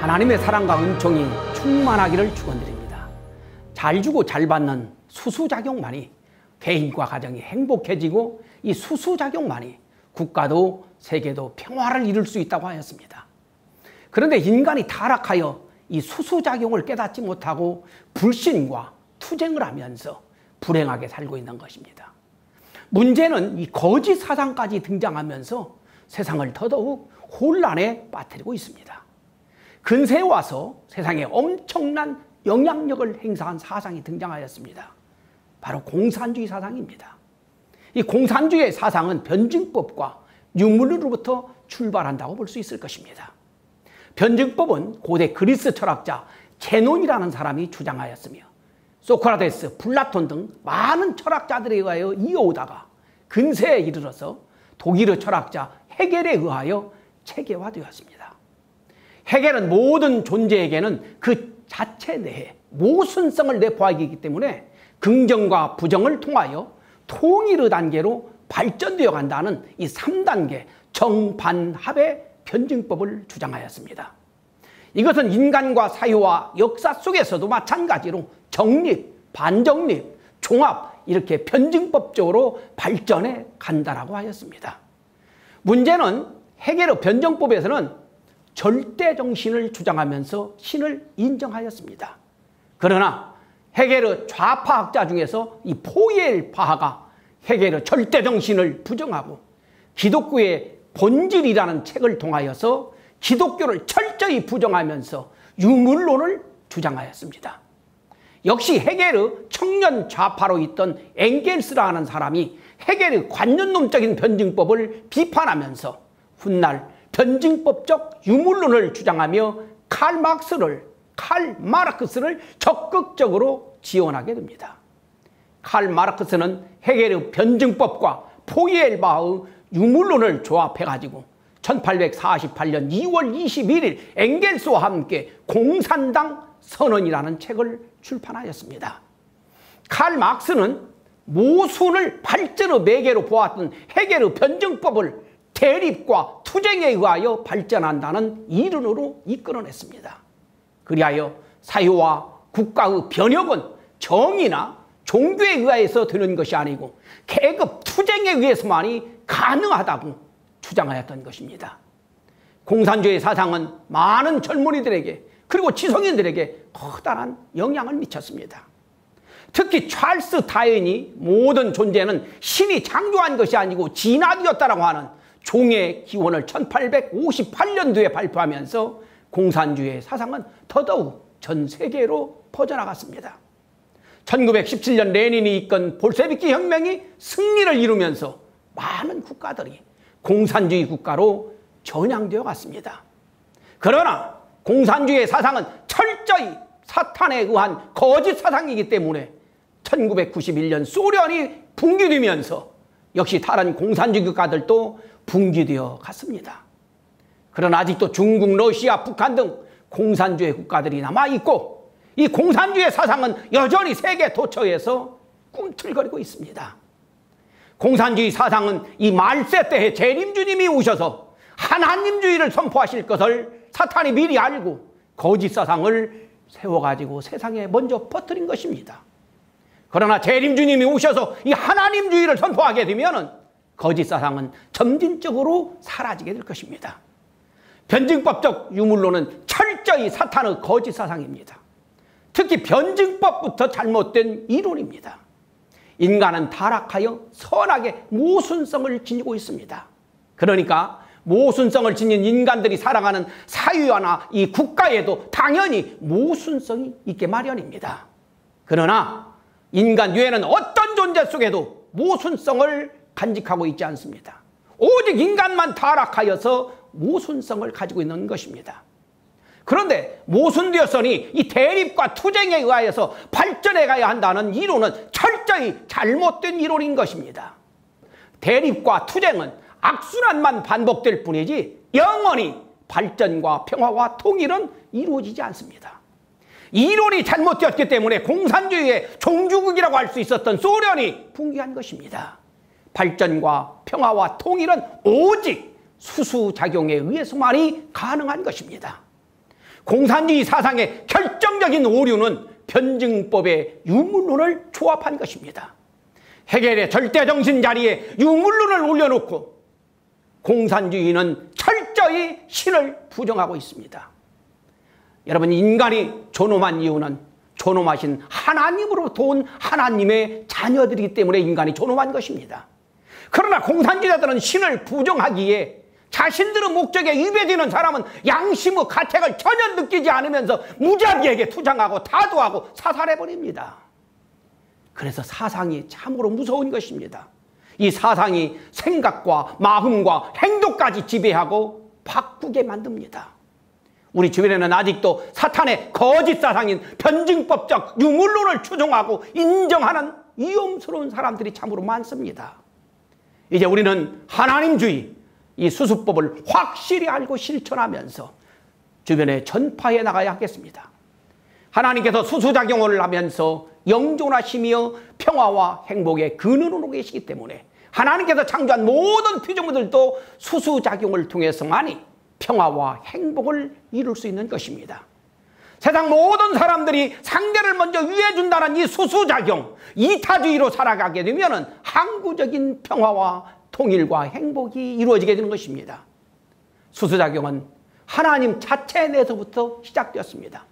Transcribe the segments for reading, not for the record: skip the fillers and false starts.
하나님의 사랑과 은총이 충만하기를 축원드립니다. 잘 주고 잘 받는 수수작용만이 개인과 가정이 행복해지고 이 수수작용만이 국가도 세계도 평화를 이룰 수 있다고 하였습니다. 그런데 인간이 타락하여 이 수수작용을 깨닫지 못하고 불신과 투쟁을 하면서 불행하게 살고 있는 것입니다. 문제는 이 거짓 사상까지 등장하면서 세상을 더더욱 혼란에 빠뜨리고 있습니다. 근세에 와서 세상에 엄청난 영향력을 행사한 사상이 등장하였습니다. 바로 공산주의 사상입니다. 이 공산주의 사상은 변증법과 유물로부터 출발한다고 볼 수 있을 것입니다. 변증법은 고대 그리스 철학자 제논이라는 사람이 주장하였으며 소크라테스, 플라톤 등 많은 철학자들에 의하여 이어오다가 근세에 이르러서 독일의 철학자 헤겔에 의하여 체계화되었습니다. 헤겔은 모든 존재에게는 그 자체 내에 모순성을 내포하기 때문에 긍정과 부정을 통하여 통일의 단계로 발전되어 간다는 이 3단계 정반합의 변증법을 주장하였습니다. 이것은 인간과 사회와 역사 속에서도 마찬가지로 정립, 반정립, 종합 이렇게 변증법적으로 발전해 간다라고 하였습니다. 문제는 헤겔의 변증법에서는 절대정신을 주장하면서 신을 인정하였습니다. 그러나 헤겔의 좌파학자 중에서 이 포이엘파하가 헤겔의 절대정신을 부정하고 기독교의 본질이라는 책을 통하여서 기독교를 철저히 부정하면서 유물론을 주장하였습니다. 역시 헤겔의 청년 좌파로 있던 엥겔스라는 사람이 헤겔의 관념론적인 변증법을 비판하면서 훗날 변증법적 유물론을 주장하며 칼 마르크스를 적극적으로 지원하게 됩니다. 칼 마르크스는 헤겔의 변증법과 포이엘바의 유물론을 조합해가지고 1848년 2월 21일 엥겔스와 함께 공산당 선언이라는 책을 출판하였습니다. 칼 마르크스는 모순을 발전의 매개로 보았던 헤겔의 변증법을 대립과 투쟁에 의하여 발전한다는 이론으로 이끌어냈습니다. 그리하여 사회와 국가의 변혁은 정의나 종교에 의해서 되는 것이 아니고 계급 투쟁에 의해서만이 가능하다고 주장하였던 것입니다. 공산주의 사상은 많은 젊은이들에게 그리고 지성인들에게 커다란 영향을 미쳤습니다. 특히 찰스 다윈이 모든 존재는 신이 창조한 것이 아니고 진화되었다라고 하는 종의 기원을 1858년도에 발표하면서 공산주의 사상은 더더욱 전 세계로 퍼져나갔습니다. 1917년 레닌이 이끈 볼셰비키 혁명이 승리를 이루면서 많은 국가들이 공산주의 국가로 전향되어 갔습니다. 그러나 공산주의 사상은 철저히 사탄에 의한 거짓 사상이기 때문에 1991년 소련이 붕괴되면서 역시 다른 공산주의 국가들도 붕괴되어 갔습니다. 그러나 아직도 중국, 러시아, 북한 등 공산주의 국가들이 남아있고 이 공산주의 사상은 여전히 세계 도처에서 꿈틀거리고 있습니다. 공산주의 사상은 이 말세 때에 재림주님이 오셔서 하나님주의를 선포하실 것을 사탄이 미리 알고 거짓 사상을 세워가지고 세상에 먼저 퍼뜨린 것입니다. 그러나 재림주님이 오셔서 이 하나님주의를 선포하게 되면 거짓 사상은 점진적으로 사라지게 될 것입니다. 변증법적 유물론은 철저히 사탄의 거짓 사상입니다. 특히 변증법부터 잘못된 이론입니다. 인간은 타락하여 선악의 모순성을 지니고 있습니다. 그러니까 모순성을 지닌 인간들이 살아가는 사회와나 이 국가에도 당연히 모순성이 있게 마련입니다. 그러나 인간 외에는 어떤 존재 속에도 모순성을 간직하고 있지 않습니다. 오직 인간만 타락하여서 모순성을 가지고 있는 것입니다. 그런데 모순되었으니 이 대립과 투쟁에 의하여서 발전해 가야 한다는 이론은 철저히 잘못된 이론인 것입니다. 대립과 투쟁은 악순환만 반복될 뿐이지 영원히 발전과 평화와 통일은 이루어지지 않습니다. 이론이 잘못되었기 때문에 공산주의의 종주국이라고 할 수 있었던 소련이 붕괴한 것입니다. 발전과 평화와 통일은 오직 수수작용에 의해서만이 가능한 것입니다. 공산주의 사상의 결정적인 오류는 변증법의 유물론을 조합한 것입니다. 헤겔의 절대정신 자리에 유물론을 올려놓고 공산주의는 철저히 신을 부정하고 있습니다. 여러분, 인간이 존엄한 이유는 존엄하신 하나님으로부터 온 하나님의 자녀들이기 때문에 인간이 존엄한 것입니다. 그러나 공산주의자들은 신을 부정하기에 자신들의 목적에 위배되는 사람은 양심의 가책을 전혀 느끼지 않으면서 무자비하게 투장하고 다도하고 사살해버립니다. 그래서 사상이 참으로 무서운 것입니다. 이 사상이 생각과 마음과 행동까지 지배하고 바꾸게 만듭니다. 우리 주변에는 아직도 사탄의 거짓 사상인 변증법적 유물론을 추종하고 인정하는 위험스러운 사람들이 참으로 많습니다. 이제 우리는 하나님주의, 이 수수법을 확실히 알고 실천하면서 주변에 전파해 나가야 하겠습니다. 하나님께서 수수작용을 하면서 영존하시며 평화와 행복의 근원으로 계시기 때문에 하나님께서 창조한 모든 피조물들도 수수작용을 통해서만이 평화와 행복을 이룰 수 있는 것입니다. 세상 모든 사람들이 상대를 먼저 위해준다는 이 수수작용, 이타주의로 살아가게 되면 항구적인 평화와 통일과 행복이 이루어지게 되는 것입니다. 수수작용은 하나님 자체 내에서부터 시작되었습니다.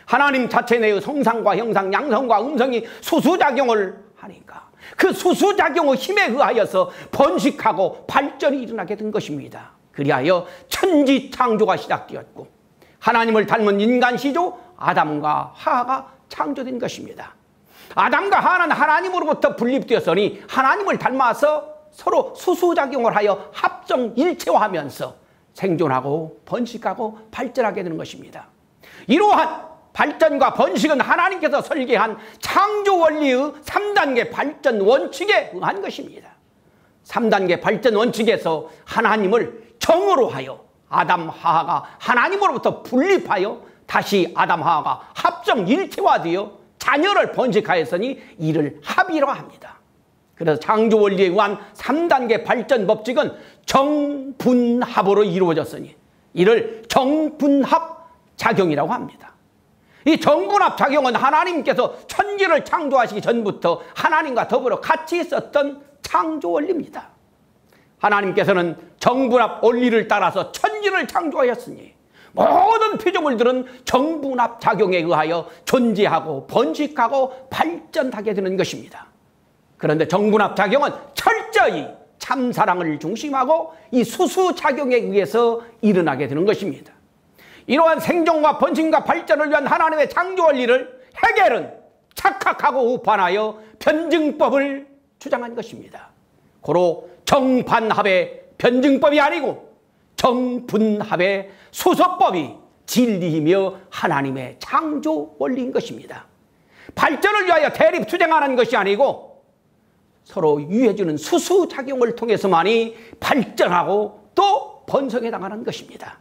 하나님 자체 내의 성상과 형상, 양성과 음성이 수수작용을 하니까 그 수수작용의 힘에 의하여서 번식하고 발전이 일어나게 된 것입니다. 그리하여 천지창조가 시작되었고 하나님을 닮은 인간 시조 아담과 하하가 창조된 것입니다. 아담과 하하는 하나님으로부터 분립되었으니 하나님을 닮아서 서로 수수작용을 하여 합성일체화하면서 생존하고 번식하고 발전하게 되는 것입니다. 이러한 발전과 번식은 하나님께서 설계한 창조 원리의 3단계 발전 원칙에 의한 것입니다. 3단계 발전 원칙에서 하나님을 정으로 하여 아담 하하가 하나님으로부터 분립하여 다시 아담 하하가 합성일체화되어 자녀를 번식하였으니 이를 합이라고 합니다. 그래서 창조 원리에 의한 3단계 발전 법칙은 정분합으로 이루어졌으니 이를 정분합 작용이라고 합니다. 이 정분합 작용은 하나님께서 천지를 창조하시기 전부터 하나님과 더불어 같이 있었던 창조 원리입니다. 하나님께서는 정분합 원리를 따라서 천지를 창조하였으니 모든 피조물들은 정분합 작용에 의하여 존재하고 번식하고 발전하게 되는 것입니다. 그런데 정분합 작용은 철저히 참사랑을 중심하고 이 수수작용에 의해서 일어나게 되는 것입니다. 이러한 생존과 번식과 발전을 위한 하나님의 창조 원리를 헤겔은 착각하고 우판하여 변증법을 주장한 것입니다. 고로 정반합의 변증법이 아니고 정분합의 수소법이 진리이며 하나님의 창조 원리인 것입니다. 발전을 위하여 대립 투쟁하는 것이 아니고 서로 유해주는 수수작용을 통해서만이 발전하고 또 번성해 나가는 것입니다.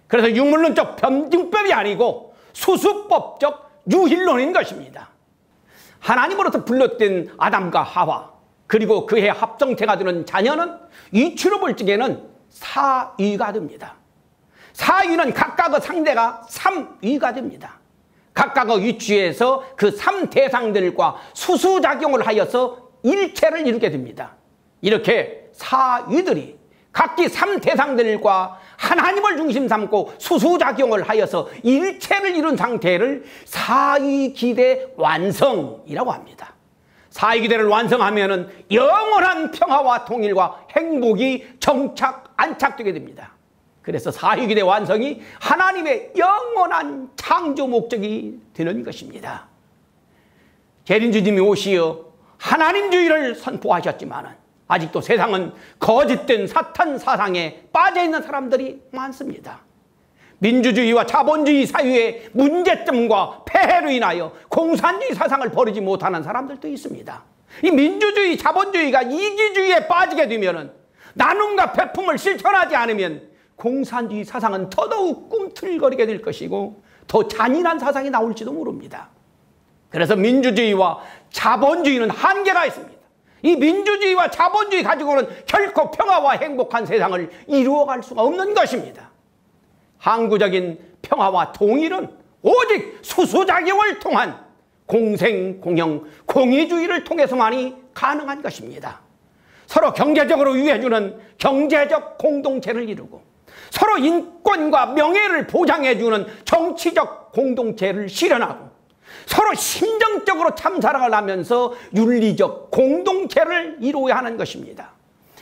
그래서 유물론적 변증법이 아니고 수수법적 유힐론인 것입니다. 하나님으로부터 불렀던 아담과 하와 그리고 그의 합성체가 되는 자녀는 이치로 볼 적에는 사위가 됩니다. 사위는 각각의 상대가 삼위가 됩니다. 각각의 위치에서 그 3대상들과 수수작용을 하여서 일체를 이루게 됩니다. 이렇게 사위들이 각기 3대상들과 하나님을 중심 삼고 수수작용을 하여서 일체를 이룬 상태를 사위기대 완성이라고 합니다. 사위기대를 완성하면 영원한 평화와 통일과 행복이 안착되게 됩니다. 그래서 사위기대 완성이 하나님의 영원한 창조 목적이 되는 것입니다. 재림주님이 오시어 하나님주의를 선포하셨지만 아직도 세상은 거짓된 사탄 사상에 빠져있는 사람들이 많습니다. 민주주의와 자본주의 사회의 문제점과 폐해로 인하여 공산주의 사상을 버리지 못하는 사람들도 있습니다. 이 민주주의, 자본주의가 이기주의에 빠지게 되면 나눔과 배품을 실천하지 않으면 공산주의 사상은 더더욱 꿈틀거리게 될 것이고 더 잔인한 사상이 나올지도 모릅니다. 그래서 민주주의와 자본주의는 한계가 있습니다. 이 민주주의와 자본주의 가지고는 결코 평화와 행복한 세상을 이루어갈 수가 없는 것입니다. 항구적인 평화와 통일은 오직 수수작용을 통한 공생, 공영, 공의주의를 통해서만이 가능한 것입니다. 서로 경제적으로 유해주는 경제적 공동체를 이루고 서로 인권과 명예를 보장해주는 정치적 공동체를 실현하고 서로 심정적으로 참사랑을 하면서 윤리적 공동체를 이루어야 하는 것입니다.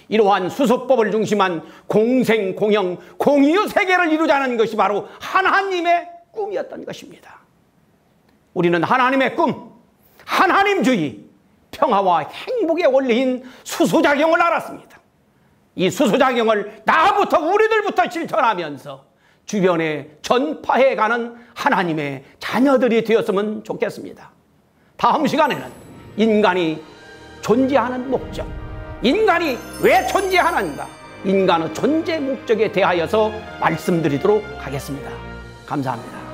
이러한 수수법을 중심한 공생, 공영, 공의의 세계를 이루자는 것이 바로 하나님의 꿈이었던 것입니다. 우리는 하나님의 꿈, 하나님주의, 평화와 행복의 원리인 수수작용을 알았습니다. 이 수수작용을 나부터 우리들부터 실천하면서 주변에 전파해가는 하나님의 자녀들이 되었으면 좋겠습니다. 다음 시간에는 인간이 존재하는 목적, 인간이 왜 존재하는가, 인간의 존재 목적에 대하여서 말씀드리도록 하겠습니다. 감사합니다.